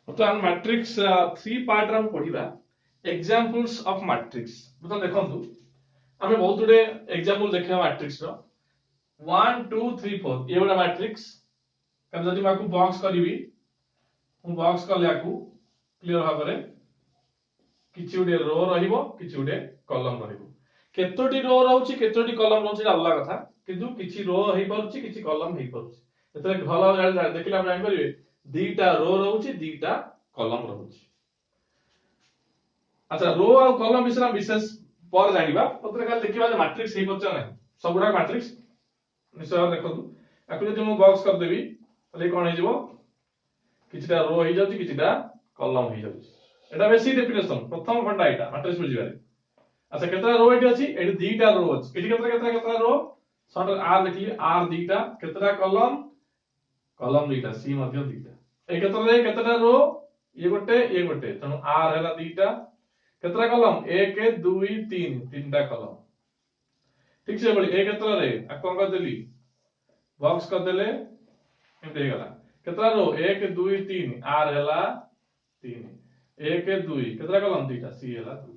तो हम matrix 3 part रे हम पढिबा एग्जांपल्स ऑफ मैट्रिक्स मतलब देखंतु हमें बहुत गुडे एग्जांपल देखिबा मैट्रिक्स रो 1 2 3 4 ये वाला मैट्रिक्स कम जदि माकू बॉक्स करबी मु बॉक्स करले आकू क्लियर भाबरे किछि उडे रो रहिबो किछि उडे कॉलम रहिबो केतोटी रो रहउची केतोटी कॉलम रहउची अलग कथा किंतु किछि रो हेइ परुची किछि कॉलम हेइ परुची एतरे भलो देखिला हम जानि परिबे दीटा रो रहउची दीटा कॉलम रहउची अच्छा रो और कॉलम विषय विशेष पर जानिबा पत्र काल देखिबा जे मैट्रिक्स हेइ परछ नै सबुडा मैट्रिक्स निश्चय देखंतु आकु जदि मु बॉक्स कर देबी तले कोन हे जिवो किछिटा रो हेइ जाउची किछिटा कॉलम हेइ जाउची एटा बेसिक डेफिनेशन प्रथम खंडा एटा मैट्रिक्स बुझिबारे अच्छा केतरा रो एटी अछि एटी दीटा रो अछि एटी केतरा रो सॉर्ट आर लिखली आर दीटा केतरा कॉलम कॉलम दीटा सी मध्य दीटा ए केतरा रो ये गोटे तनो आर हैला दीटा केतरा कॉलम 1 2 3 तीनटा कॉलम ठीक से बोली ए केतरा रे आ कोन कर देली बॉक्स कर देले एमते हे गला केतरा रो 1 2 3 आर हैला 3 1 2 केतरा कॉलम दीटा सी हैला 2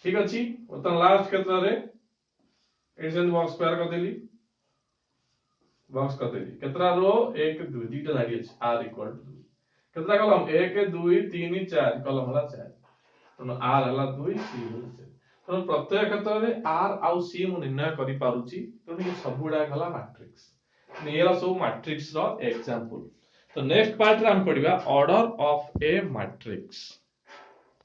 ठीक अछि उतन लास्ट केतरा रे एडिशन बॉक्स स्क्वायर कर देली बॉक्स कर देली केतरा रो 1 2 दीटा धारी अछि आर इक्वल टू केतरा कॉलम 1 2 3 4 कॉलम हला 4 तनो आर हला 2 सी हला 4 तनो प्रत्येक क्षेत्र रे आर आउ सी मु निर्णय करि पारुची तनो ये सबुडा हला मैट्रिक्स नेला सब मैट्रिक्स रो एग्जांपल तो नेक्स्ट पार्ट रे हम पढिबा ऑर्डर ऑफ ए मैट्रिक्स।